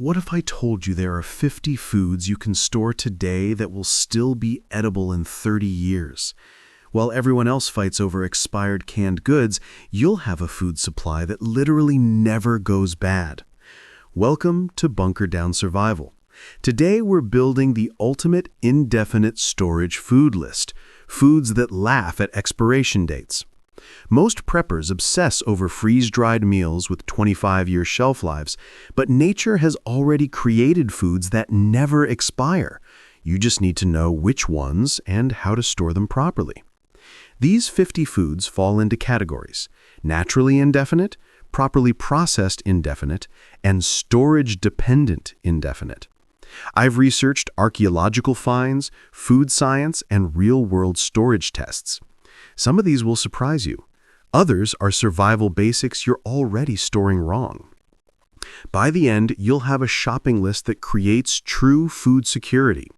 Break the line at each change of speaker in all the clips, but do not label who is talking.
What if I told you there are 50 foods you can store today that will still be edible in 30 years? While everyone else fights over expired canned goods, you'll have a food supply that literally never goes bad. Welcome to Bunker Down Survival. Today we're building the ultimate indefinite storage food list, foods that laugh at expiration dates. Most preppers obsess over freeze-dried meals with 25-year shelf lives, but nature has already created foods that never expire. You just need to know which ones and how to store them properly. These 50 foods fall into categories: naturally indefinite, properly processed indefinite, and storage-dependent indefinite. I've researched archaeological finds, food science, and real-world storage tests. Some of these will surprise you. Others are survival basics you're already storing wrong. By the end, you'll have a shopping list that creates true food security.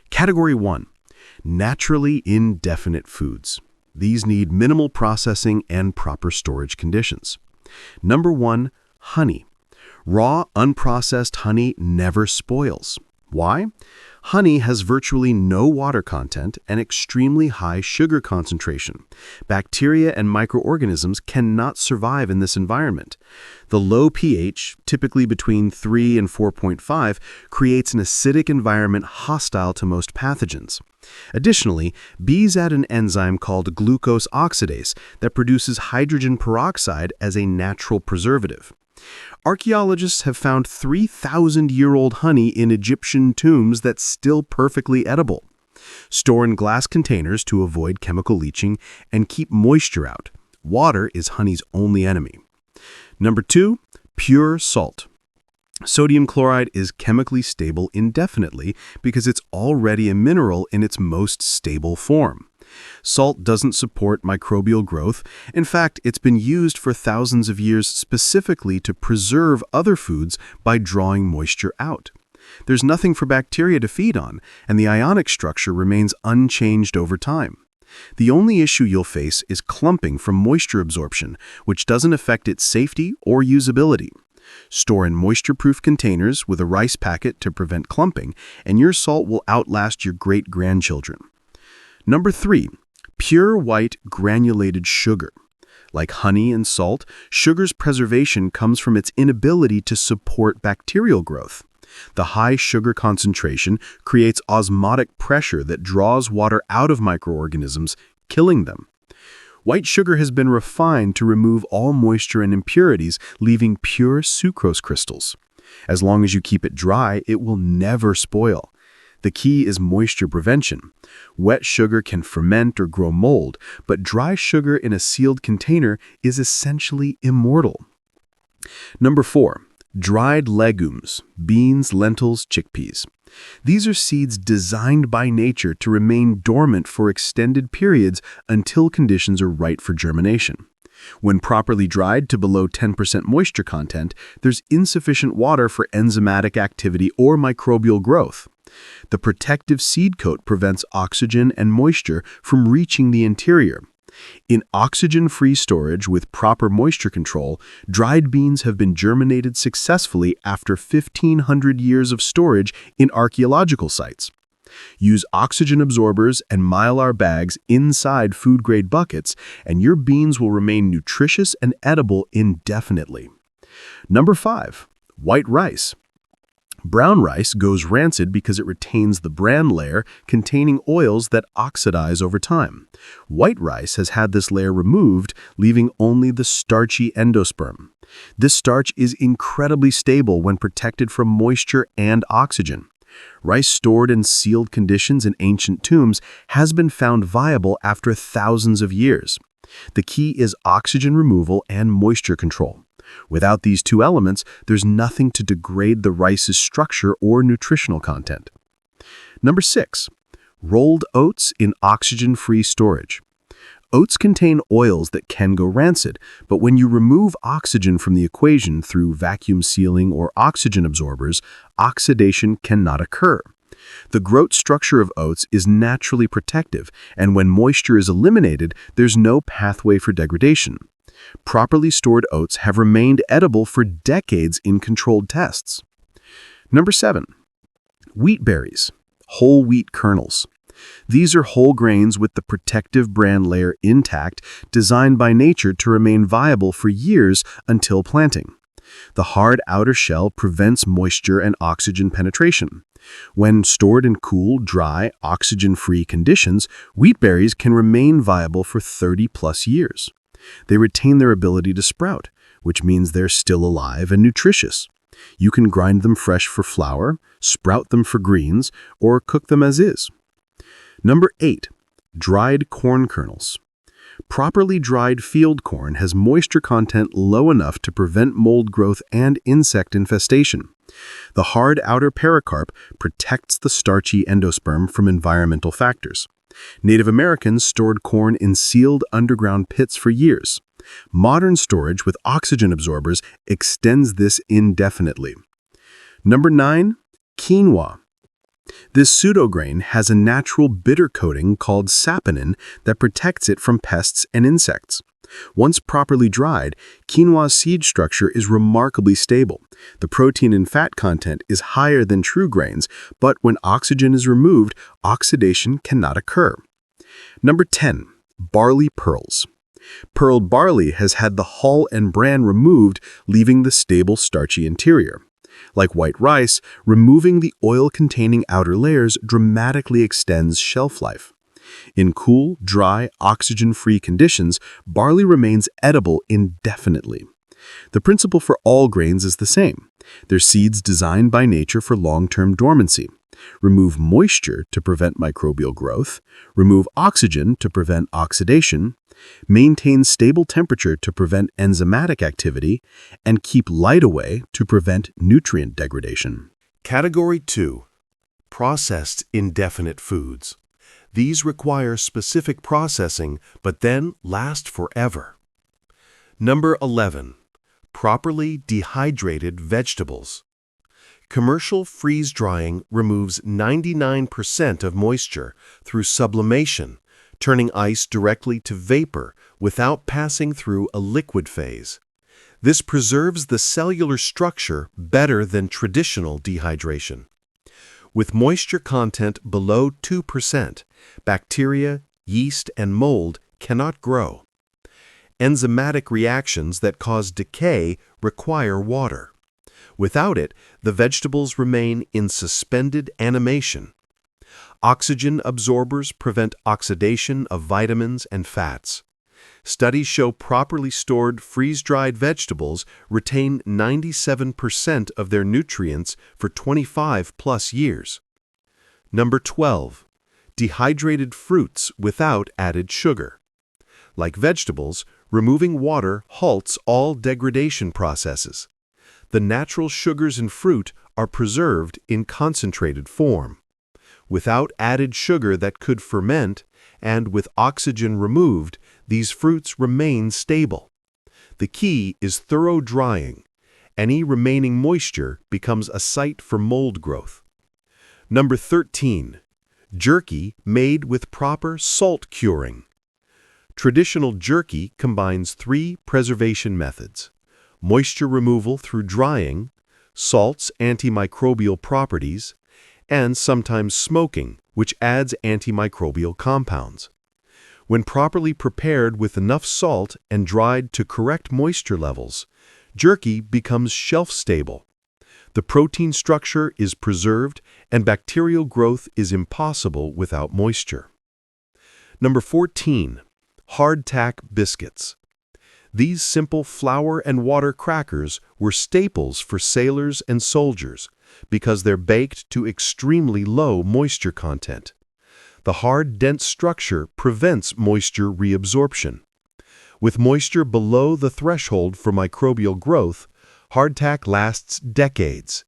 Category 1. Naturally indefinite foods. These need minimal processing and proper storage conditions. Number 1. Honey. Raw, unprocessed honey never spoils. Why? Honey has virtually no water content and extremely high sugar concentration. Bacteria and microorganisms cannot survive in this environment. The low pH, typically between 3 and 4.5, creates an acidic environment hostile to most pathogens. Additionally, bees add an enzyme called glucose oxidase that produces hydrogen peroxide as a natural preservative. Archaeologists have found 3,000-year-old honey in Egyptian tombs that's still perfectly edible. Store in glass containers to avoid chemical leaching and keep moisture out. Water is honey's only enemy. Number 2, pure salt. Sodium chloride is chemically stable indefinitely because it's already a mineral in its most stable form. Salt doesn't support microbial growth. In fact, it's been used for thousands of years specifically to preserve other foods by drawing moisture out. There's nothing for bacteria to feed on, and the ionic structure remains unchanged over time. The only issue you'll face is clumping from moisture absorption, which doesn't affect its safety or usability. Store in moisture-proof containers with a rice packet to prevent clumping, and your salt will outlast your great-grandchildren. Number 3, pure white granulated sugar. Like honey and salt, sugar's preservation comes from its inability to support bacterial growth. The high sugar concentration creates osmotic pressure that draws water out of microorganisms, killing them. White sugar has been refined to remove all moisture and impurities, leaving pure sucrose crystals. As long as you keep it dry, it will never spoil. The key is moisture prevention. Wet sugar can ferment or grow mold, but dry sugar in a sealed container is essentially immortal. Number 4, dried legumes, beans, lentils, chickpeas. These are seeds designed by nature to remain dormant for extended periods until conditions are right for germination. When properly dried to below 10% moisture content, there's insufficient water for enzymatic activity or microbial growth. The protective seed coat prevents oxygen and moisture from reaching the interior. In oxygen-free storage with proper moisture control, dried beans have been germinated successfully after 1,500 years of storage in archaeological sites. Use oxygen absorbers and mylar bags inside food-grade buckets, and your beans will remain nutritious and edible indefinitely. Number 5, white rice. Brown rice goes rancid because it retains the bran layer containing oils that oxidize over time. White rice has had this layer removed, leaving only the starchy endosperm. This starch is incredibly stable when protected from moisture and oxygen. Rice stored in sealed conditions in ancient tombs has been found viable after thousands of years. The key is oxygen removal and moisture control. Without these two elements, there's nothing to degrade the rice's structure or nutritional content. Number 6, rolled oats in oxygen-free storage. Oats contain oils that can go rancid, but when you remove oxygen from the equation through vacuum sealing or oxygen absorbers, oxidation cannot occur. The groat structure of oats is naturally protective, and when moisture is eliminated, there's no pathway for degradation. Properly stored oats have remained edible for decades in controlled tests. Number 7. Wheat berries, whole wheat kernels. These are whole grains with the protective bran layer intact, designed by nature to remain viable for years until planting. The hard outer shell prevents moisture and oxygen penetration. When stored in cool, dry, oxygen-free conditions, wheat berries can remain viable for 30-plus years. They retain their ability to sprout, which means they're still alive and nutritious. You can grind them fresh for flour, sprout them for greens, or cook them as is. Number 8. Dried corn kernels. Properly dried field corn has moisture content low enough to prevent mold growth and insect infestation. The hard outer pericarp protects the starchy endosperm from environmental factors. Native Americans stored corn in sealed underground pits for years. Modern storage with oxygen absorbers extends this indefinitely. Number 9. Quinoa. This pseudograin has a natural bitter coating called saponin that protects it from pests and insects. Once properly dried, quinoa's seed structure is remarkably stable. The protein and fat content is higher than true grains, but when oxygen is removed, oxidation cannot occur. Number 10. Barley pearls. Pearled barley has had the hull and bran removed, leaving the stable starchy interior. Like white rice, removing the oil-containing outer layers dramatically extends shelf life. In cool, dry, oxygen-free conditions, barley remains edible indefinitely. The principle for all grains is the same. They're seeds designed by nature for long-term dormancy. Remove moisture to prevent microbial growth, remove oxygen to prevent oxidation, maintain stable temperature to prevent enzymatic activity, and keep light away to prevent nutrient degradation.
Category 2. Processed indefinite foods. These require specific processing, but then last forever. Number 11. Properly dehydrated vegetables. Commercial freeze-drying removes 99% of moisture through sublimation, turning ice directly to vapor without passing through a liquid phase. This preserves the cellular structure better than traditional dehydration. With moisture content below 2%, bacteria, yeast, and mold cannot grow. Enzymatic reactions that cause decay require water. Without it, the vegetables remain in suspended animation. Oxygen absorbers prevent oxidation of vitamins and fats. Studies show properly stored freeze-dried vegetables retain 97% of their nutrients for 25-plus years. Number 12. Dehydrated fruits without added sugar. Like vegetables, removing water halts all degradation processes. The natural sugars in fruit are preserved in concentrated form. Without added sugar that could ferment, and with oxygen removed, these fruits remain stable. The key is thorough drying. Any remaining moisture becomes a site for mold growth. Number 13. Jerky made with proper salt curing. Traditional jerky combines 3 preservation methods: moisture removal through drying, salt's antimicrobial properties, and sometimes smoking, which adds antimicrobial compounds. When properly prepared with enough salt and dried to correct moisture levels, jerky becomes shelf-stable. The protein structure is preserved and bacterial growth is impossible without moisture. Number 14. Hardtack biscuits. These simple flour and water crackers were staples for sailors and soldiers because they're baked to extremely low moisture content. The hard, dense structure prevents moisture reabsorption. With moisture below the threshold for microbial growth, hardtack lasts decades.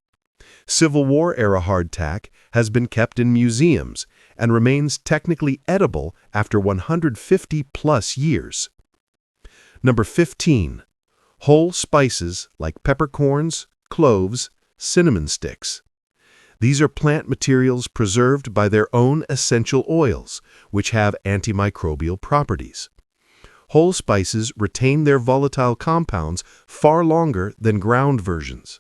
Civil War-era hardtack has been kept in museums and remains technically edible after 150-plus years. Number 15. Whole spices like peppercorns, cloves, cinnamon sticks. These are plant materials preserved by their own essential oils, which have antimicrobial properties. Whole spices retain their volatile compounds far longer than ground versions.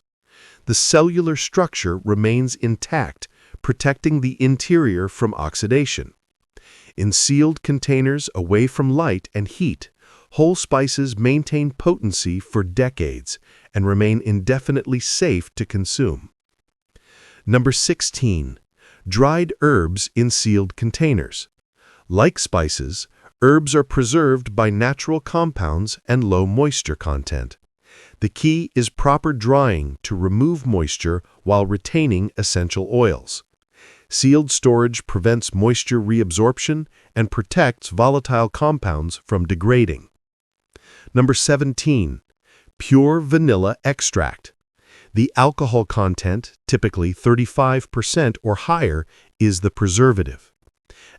The cellular structure remains intact, protecting the interior from oxidation. In sealed containers away from light and heat, whole spices maintain potency for decades and remain indefinitely safe to consume. Number 16. Dried herbs in sealed containers. Like spices, herbs are preserved by natural compounds and low moisture content. The key is proper drying to remove moisture while retaining essential oils. Sealed storage prevents moisture reabsorption and protects volatile compounds from degrading. Number 17. Pure vanilla extract. The alcohol content, typically 35% or higher, is the preservative.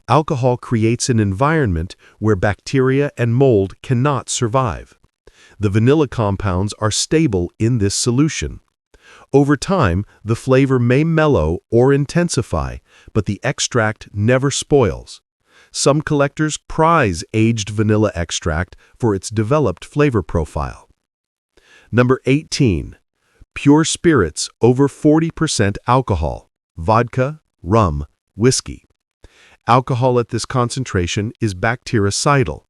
Alcohol creates an environment where bacteria and mold cannot survive. The vanilla compounds are stable in this solution. Over time, the flavor may mellow or intensify, but the extract never spoils. Some collectors prize aged vanilla extract for its developed flavor profile. Number 18. Pure spirits over 40% alcohol, vodka, rum, whiskey. Alcohol at this concentration is bactericidal.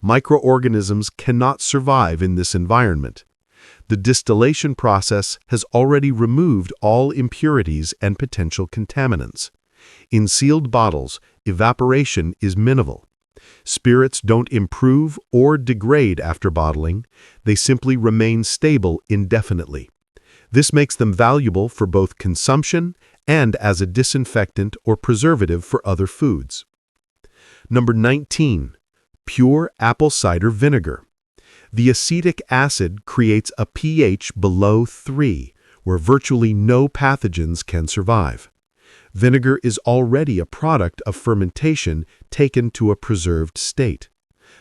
Microorganisms cannot survive in this environment. The distillation process has already removed all impurities and potential contaminants. In sealed bottles, evaporation is minimal. Spirits don't improve or degrade after bottling, they simply remain stable indefinitely. This makes them valuable for both consumption and as a disinfectant or preservative for other foods. Number 19. Pure apple cider vinegar. The acetic acid creates a pH below 3, where virtually no pathogens can survive. Vinegar is already a product of fermentation taken to a preserved state.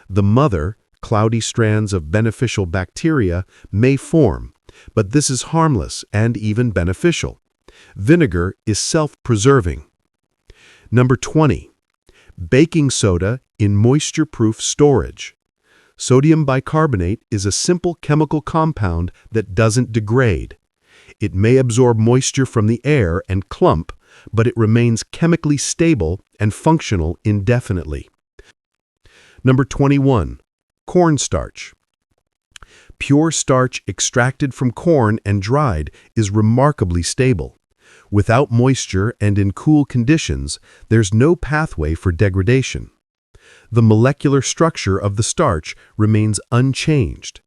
The mother, cloudy strands of beneficial bacteria may form, but this is harmless and even beneficial. Vinegar is self-preserving. Number 20. Baking soda in moisture-proof storage. Sodium bicarbonate is a simple chemical compound that doesn't degrade. It may absorb moisture from the air and clump, but it remains chemically stable and functional indefinitely. Number 21. Cornstarch. Pure starch extracted from corn and dried is remarkably stable. Without moisture and in cool conditions, there's no pathway for degradation. The molecular structure of the starch remains unchanged.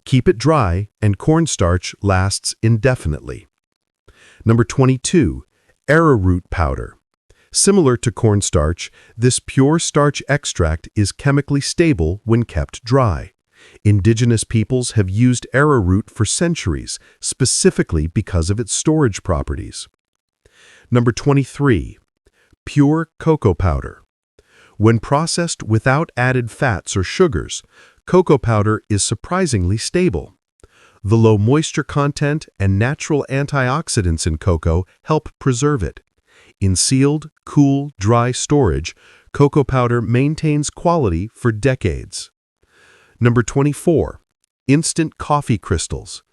Keep it dry and cornstarch lasts indefinitely. Number 22. Arrowroot powder. Similar to cornstarch, this pure starch extract is chemically stable when kept dry. Indigenous peoples have used arrowroot for centuries, specifically because of its storage properties. Number 23. Pure cocoa powder. When processed without added fats or sugars, cocoa powder is surprisingly stable. The low moisture content and natural antioxidants in cocoa help preserve it. In sealed, cool, dry storage, cocoa powder maintains quality for decades. Number 24. Instant coffee crystals.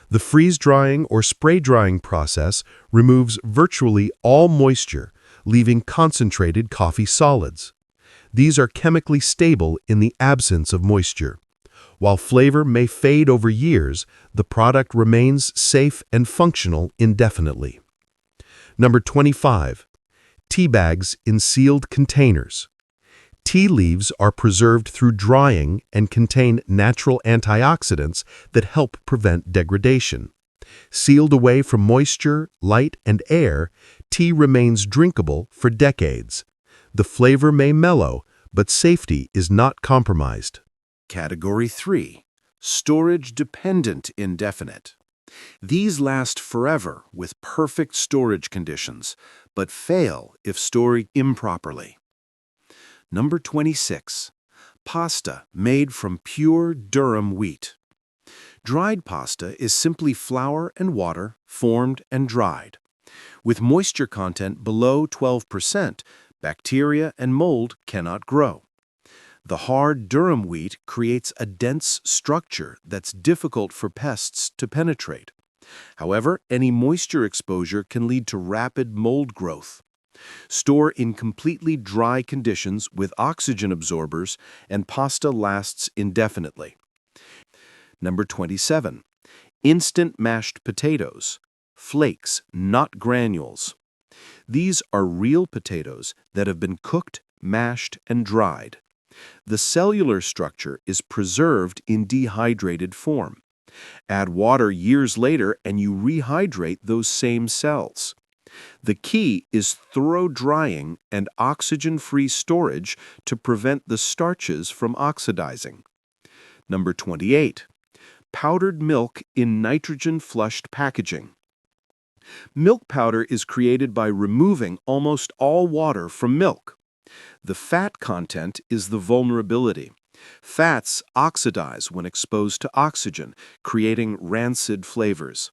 The freeze-drying or spray-drying process removes virtually all moisture, leaving concentrated coffee solids. These are chemically stable in the absence of moisture. While flavor may fade over years, the product remains safe and functional indefinitely. Number 25. Tea bags in sealed containers. Tea leaves are preserved through drying and contain natural antioxidants that help prevent degradation. Sealed away from moisture, light, and air, tea remains drinkable for decades. The flavor may mellow, but safety is not compromised.
Category 3. Storage-dependent indefinite. These last forever with perfect storage conditions, but fail if stored improperly. Number 26. Pasta made from pure durum wheat. Dried pasta is simply flour and water formed and dried. With moisture content below 12%, bacteria and mold cannot grow. The hard durum wheat creates a dense structure that's difficult for pests to penetrate.
However, any moisture exposure can lead to rapid mold growth. Store in completely dry conditions with oxygen absorbers, and pasta lasts indefinitely. Number 27. Instant mashed potatoes. Flakes, not granules. These are real potatoes that have been cooked, mashed, and dried. The cellular structure is preserved in dehydrated form. Add water years later and you rehydrate those same cells. The key is thorough drying and oxygen-free storage to prevent the starches from oxidizing. Number 28. Powdered milk in nitrogen-flushed packaging. Milk powder is created by removing almost all water from milk. The fat content is the vulnerability. Fats oxidize when exposed to oxygen, creating rancid flavors.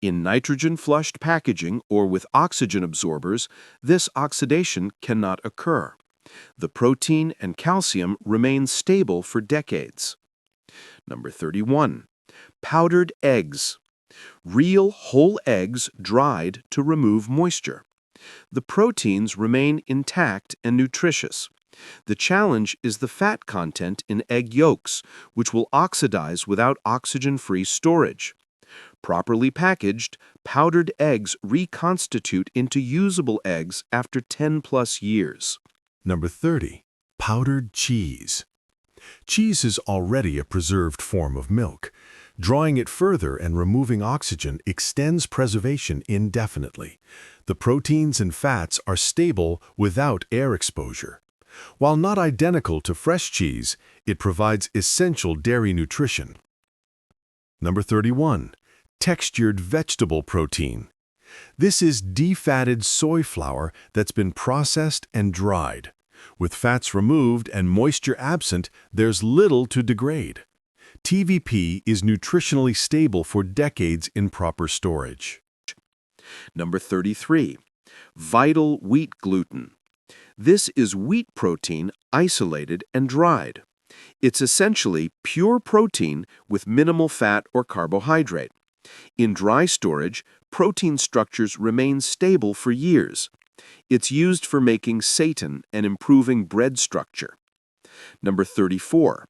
In nitrogen-flushed packaging or with oxygen absorbers, this oxidation cannot occur. The protein and calcium remain stable for decades. Number 31. Powdered eggs. Real whole eggs dried to remove moisture. The proteins remain intact and nutritious. The challenge is the fat content in egg yolks, which will oxidize without oxygen-free storage. Properly packaged, powdered eggs reconstitute into usable eggs after 10+ years.
Number 30. Powdered cheese. Cheese is already a preserved form of milk. Drawing it further and removing oxygen extends preservation indefinitely. The proteins and fats are stable without air exposure. While not identical to fresh cheese, it provides essential dairy nutrition. Number 31. Textured vegetable protein. This is defatted soy flour that's been processed and dried. With fats removed and moisture absent, there's little to degrade. TVP is nutritionally stable for decades in proper storage.
Number 33. Vital wheat gluten. This is wheat protein isolated and dried. It's essentially pure protein with minimal fat or carbohydrate. In dry storage, protein structures remain stable for years. It's used for making seitan and improving bread structure. Number 34.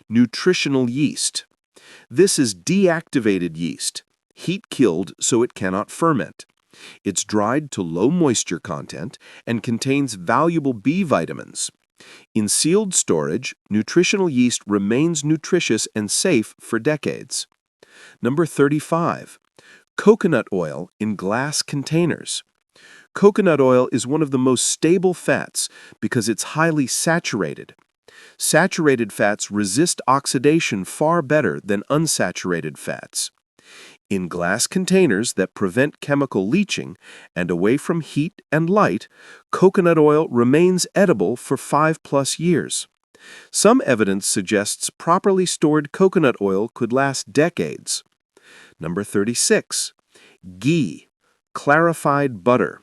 Nutritional yeast. This is deactivated yeast, heat-killed so it cannot ferment. It's dried to low moisture content and contains valuable B vitamins. In sealed storage, nutritional yeast remains nutritious and safe for decades. Number 35. Coconut oil in glass containers. Coconut oil is one of the most stable fats because it's highly saturated. Saturated fats resist oxidation far better than unsaturated fats. In glass containers that prevent chemical leaching and away from heat and light, coconut oil remains edible for 5+ years. Some evidence suggests properly stored coconut oil could last decades. Number 36. Ghee, clarified butter.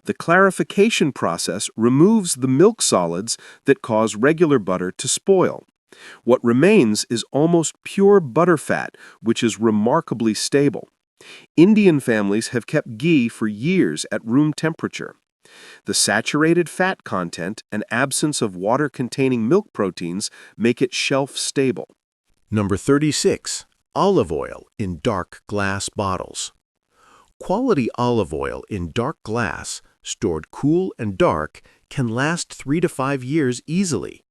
The clarification process removes the milk solids that cause regular butter to spoil. What remains is almost pure butterfat, which is remarkably stable. Indian families have kept ghee for years at room temperature. The saturated fat content and absence of water-containing milk proteins make it shelf-stable.
Number 36. Olive oil in dark glass bottles. Quality olive oil in dark glass, stored cool and dark, can last 3 to 5 years easily.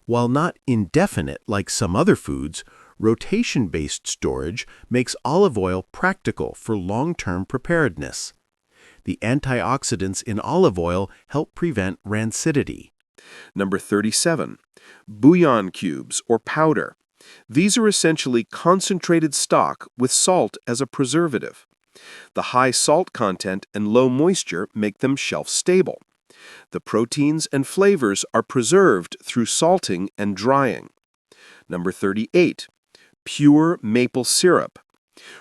While not indefinite like some other foods, rotation-based storage makes olive oil practical for long-term preparedness. The antioxidants in olive oil help prevent rancidity.
Number 37. Bouillon cubes or powder. These are essentially concentrated stock with salt as a preservative. The high salt content and low moisture make them shelf-stable. The proteins and flavors are preserved through salting and drying. Number 38. Pure maple syrup.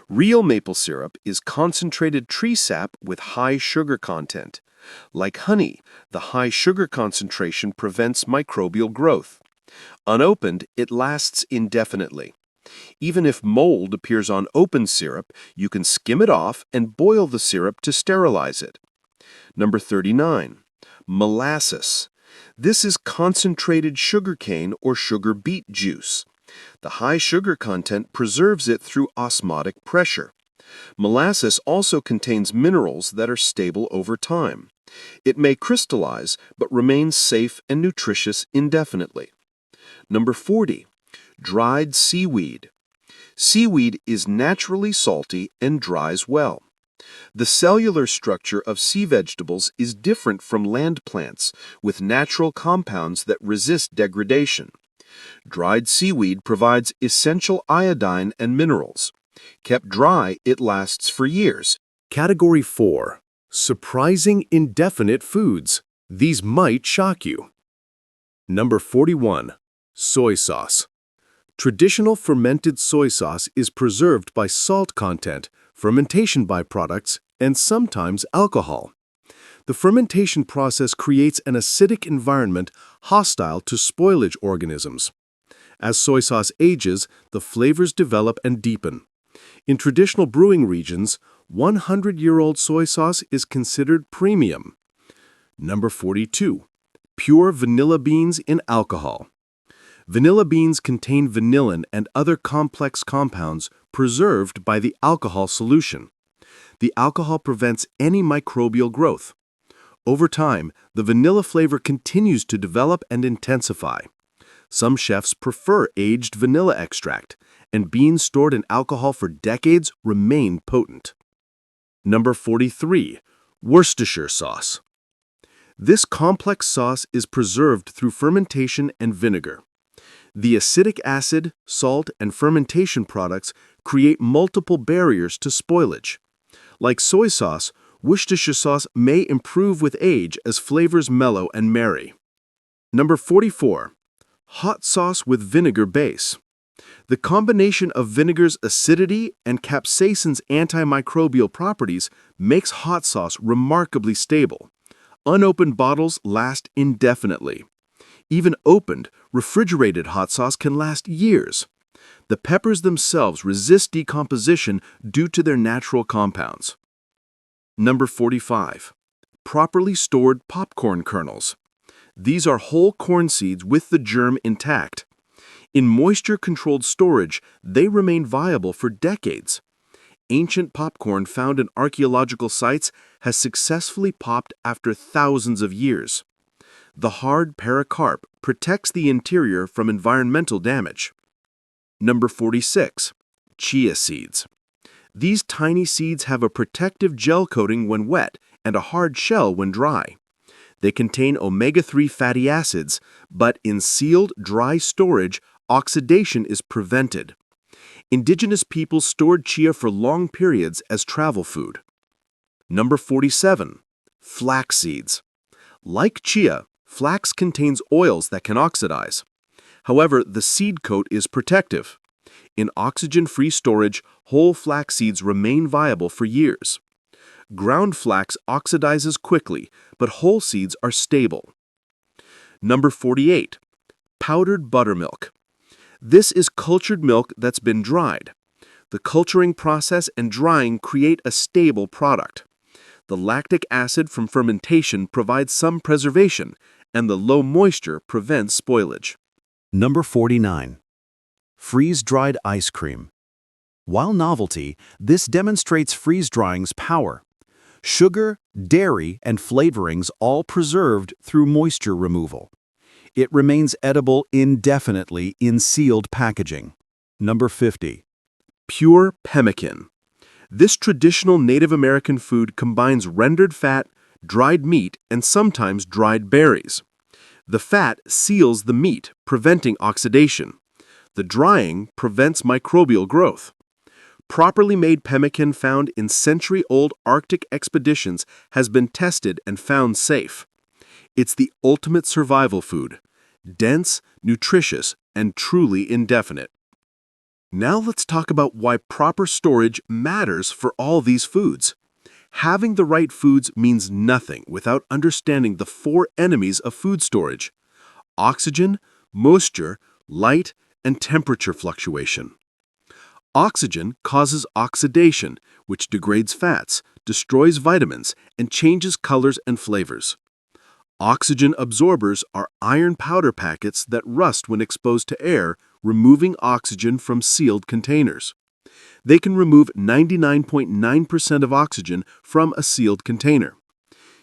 Real maple syrup is concentrated tree sap with high sugar content. Like honey, the high sugar concentration prevents microbial growth. Unopened, it lasts indefinitely. Even if mold appears on open syrup, you can skim it off and boil the syrup to sterilize it. Number 39. Molasses. This is concentrated sugarcane or sugar beet juice. The high sugar content preserves it through osmotic pressure. Molasses also contains minerals that are stable over time. It may crystallize, but remains safe and nutritious indefinitely. Number 40. Dried seaweed. Seaweed is naturally salty and dries well. The cellular structure of sea vegetables is different from land plants, with natural compounds that resist degradation. Dried seaweed provides essential iodine and minerals. Kept dry, it lasts for years. Category 4. Surprising indefinite foods. These might shock you. Number 41. Soy sauce. Traditional fermented soy sauce is preserved by salt content, fermentation byproducts, and sometimes alcohol. The fermentation process creates an acidic environment hostile to spoilage organisms. As soy sauce ages, the flavors develop and deepen. In traditional brewing regions, 100-year-old soy sauce is considered premium. Number 42. Pure vanilla beans in alcohol. Vanilla beans contain vanillin and other complex compounds preserved by the alcohol solution. The alcohol prevents any microbial growth. Over time, the vanilla flavor continues to develop and intensify. Some chefs prefer aged vanilla extract, and beans stored in alcohol for decades remain potent. Number 43. Worcestershire sauce. This complex sauce is preserved through fermentation and vinegar. The acidic acid, salt, and fermentation products create multiple barriers to spoilage. Like soy sauce, Worcestershire sauce may improve with age as flavors mellow and marry. Number 44. Hot sauce with vinegar base. The combination of vinegar's acidity and capsaicin's antimicrobial properties makes hot sauce remarkably stable. Unopened bottles last indefinitely. Even opened, refrigerated hot sauce can last years. The peppers themselves resist decomposition due to their natural compounds. Number 45. Properly stored popcorn kernels. These are whole corn seeds with the germ intact. In moisture-controlled storage, they remain viable for decades. Ancient popcorn found in archaeological sites has successfully popped after thousands of years. The hard pericarp protects the interior from environmental damage. Number 46. Chia seeds. These tiny seeds have a protective gel coating when wet and a hard shell when dry. They contain omega-3 fatty acids, but in sealed, dry storage, oxidation is prevented. Indigenous peoples stored chia for long periods as travel food. Number 47. Flax seeds. Like chia, flax contains oils that can oxidize. However, the seed coat is protective. In oxygen-free storage, whole flax seeds remain viable for years. Ground flax oxidizes quickly, but whole seeds are stable. Number 48. Powdered buttermilk. This is cultured milk that's been dried. The culturing process and drying create a stable product. The lactic acid from fermentation provides some preservation, and the low moisture prevents spoilage.
Number 49. Freeze-dried ice cream. While novelty, this demonstrates freeze-drying's power. Sugar, dairy, and flavorings all preserved through moisture removal. It remains edible indefinitely in sealed packaging. Number 50.
Pure pemmican. This traditional Native American food combines rendered fat, dried meat, and sometimes dried berries. The fat seals the meat, preventing oxidation. The drying prevents microbial growth. Properly made pemmican found in century-old Arctic expeditions has been tested and found safe. It's the ultimate survival food, dense, nutritious, and truly indefinite. Now let's talk about why proper storage matters for all these foods. Having the right foods means nothing without understanding the 4 enemies of food storage: oxygen, moisture, light, and temperature fluctuation.
Oxygen causes oxidation, which degrades fats, destroys vitamins, and changes colors and flavors. Oxygen absorbers are iron powder packets that rust when exposed to air, removing oxygen from sealed containers. They can remove 99.9% of oxygen from a sealed container.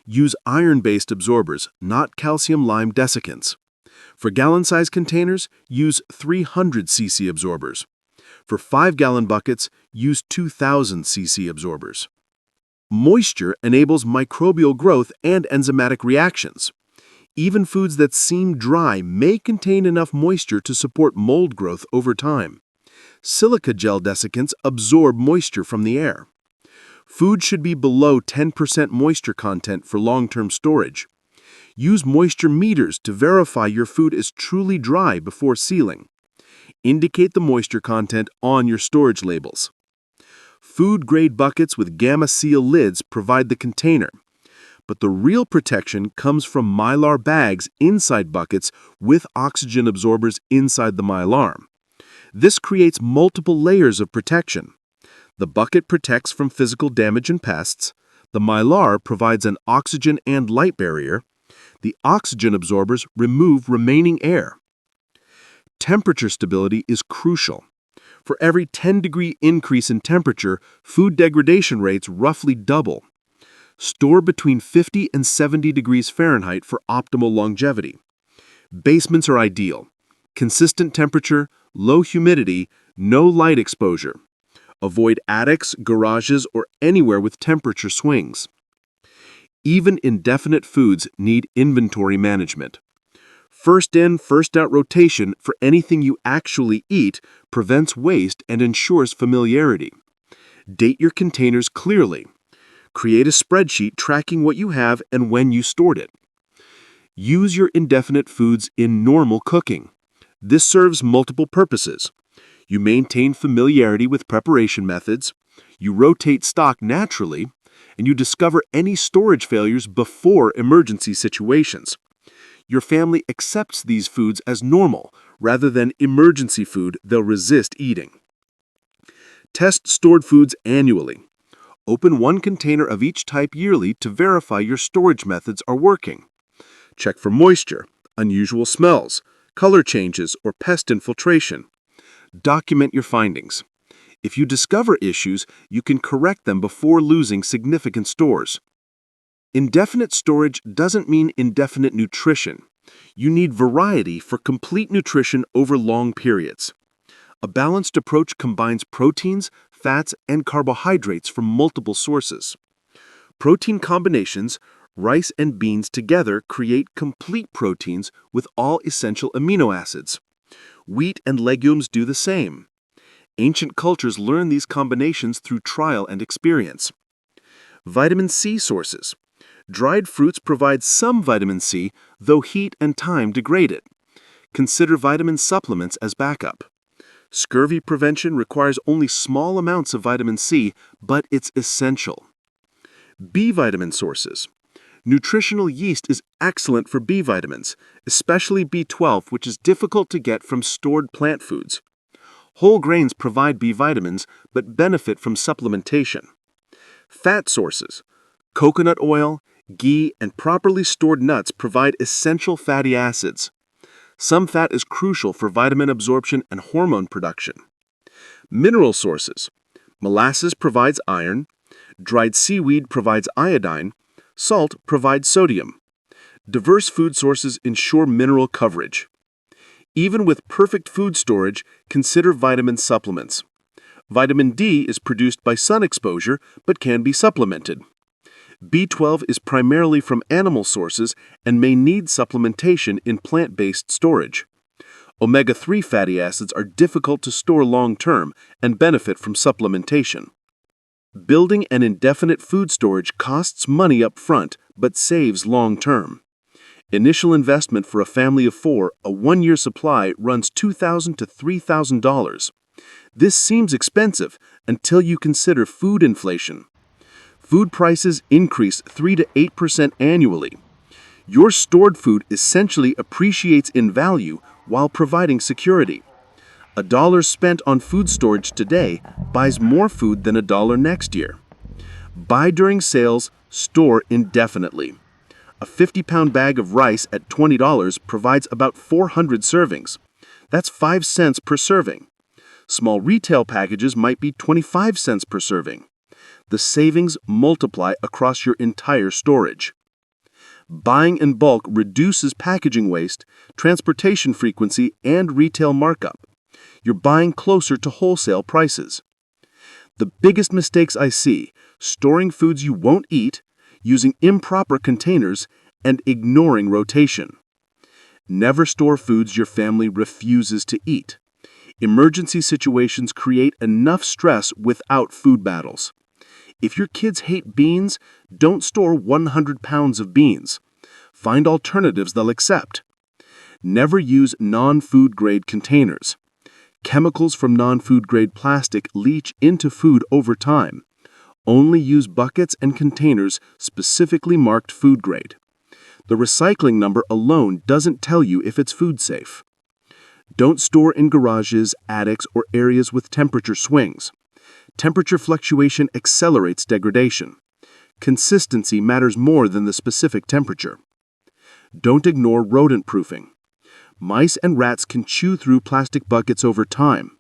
Use iron-based absorbers, not calcium-lime desiccants. For gallon-sized containers, use 300 cc absorbers. For 5-gallon buckets, use 2,000 cc absorbers. Moisture enables microbial growth and enzymatic reactions. Even foods that seem dry may contain enough moisture to support mold growth over time. Silica gel desiccants absorb moisture from the air. Food should be below 10% moisture content for long-term storage. Use moisture meters to verify your food is truly dry before sealing. Indicate the moisture content on your storage labels. Food-grade buckets with Gamma Seal lids provide the container, but the real protection comes from Mylar bags inside buckets with oxygen absorbers inside the Mylar. This creates multiple layers of protection. The bucket protects from physical damage and pests. The Mylar provides an oxygen and light barrier. The oxygen absorbers remove remaining air. Temperature stability is crucial. For every 10-degree increase in temperature, food degradation rates roughly double. Store between 50 and 70 degrees Fahrenheit for optimal longevity. Basements are ideal. Consistent temperature, low humidity, no light exposure. Avoid attics, garages, or anywhere with temperature swings. Even indefinite foods need inventory management. First in, first out rotation for anything you actually eat prevents waste and ensures familiarity. Date your containers clearly. Create a spreadsheet tracking what you have and when you stored it. Use your indefinite foods in normal cooking. This serves multiple purposes. You maintain familiarity with preparation methods, you rotate stock naturally, and you discover any storage failures before emergency situations. Your family accepts these foods as normal rather than emergency food they'll resist eating. Test stored foods annually. Open one container of each type yearly to verify your storage methods are working. Check for moisture, unusual smells, color changes, or pest infiltration. Document your findings. If you discover issues, you can correct them before losing significant stores. Indefinite storage doesn't mean indefinite nutrition. You need variety for complete nutrition over long periods. A balanced approach combines proteins, fats, and carbohydrates from multiple sources. Protein combinations, rice and beans together create complete proteins with all essential amino acids. Wheat and legumes do the same. Ancient cultures learned these combinations through trial and experience. Vitamin C sources. Dried fruits provide some vitamin C, though heat and time degrade it. Consider vitamin supplements as backup. Scurvy prevention requires only small amounts of vitamin C, but it's essential. B vitamin sources. Nutritional yeast is excellent for B vitamins, especially B12, which is difficult to get from stored plant foods. Whole grains provide B vitamins, but benefit from supplementation. Fat sources. Coconut oil, ghee, and properly stored nuts provide essential fatty acids. Some fat is crucial for vitamin absorption and hormone production. Mineral sources. Molasses provides iron. Dried seaweed provides iodine. Salt provides sodium. Diverse food sources ensure mineral coverage. Even with perfect food storage, consider vitamin supplements. Vitamin D is produced by sun exposure but can be supplemented. B12 is primarily from animal sources and may need supplementation in plant-based storage. Omega-3 fatty acids are difficult to store long-term and benefit from supplementation. Building an indefinite food storage costs money up front but saves long-term. Initial investment for a family of 4, a 1-year supply, runs $2,000 to $3,000. This seems expensive until you consider food inflation. Food prices increase 3 to 8% annually. Your stored food essentially appreciates in value while providing security. $1 spent on food storage today buys more food than $1 next year. Buy during sales, store indefinitely. A 50-pound bag of rice at $20 provides about 400 servings. That's 5 cents per serving. Small retail packages might be 25 cents per serving. The savings multiply across your entire storage. Buying in bulk reduces packaging waste, transportation frequency, and retail markup. You're buying closer to wholesale prices. The biggest mistakes I see: storing foods you won't eat, using improper containers, and ignoring rotation. Never store foods your family refuses to eat. Emergency situations create enough stress without food battles. If your kids hate beans, don't store 100 pounds of beans. Find alternatives they'll accept. Never use non-food grade containers. Chemicals from non-food grade plastic leach into food over time. Only use buckets and containers specifically marked food grade. The recycling number alone doesn't tell you if it's food safe. Don't store in garages, attics, or areas with temperature swings. Temperature fluctuation accelerates degradation. Consistency matters more than the specific temperature. Don't ignore rodent proofing. Mice and rats can chew through plastic buckets over time.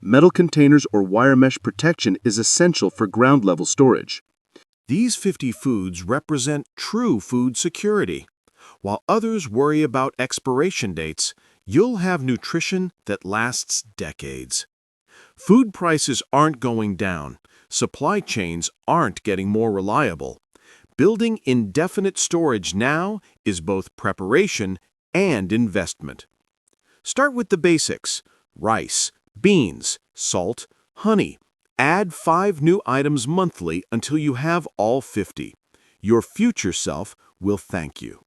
Metal containers or wire mesh protection is essential for ground-level storage.
These 50 foods represent true food security. While others worry about expiration dates, you'll have nutrition that lasts decades. Food prices aren't going down. Supply chains aren't getting more reliable. Building indefinite storage now is both preparation and investment. Start with the basics: rice, beans, salt, honey. Add 5 new items monthly until you have all 50. Your future self will thank you.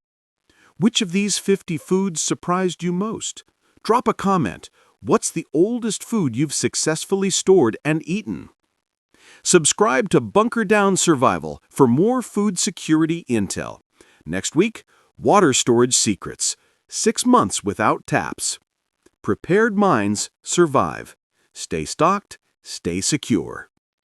Which of these 50 foods surprised you most? Drop a comment. What's the oldest food you've successfully stored and eaten? Subscribe to Bunker Down Survival for more food security intel. Next week, water storage secrets. 6 months without taps. Prepared minds survive. Stay stocked, stay secure.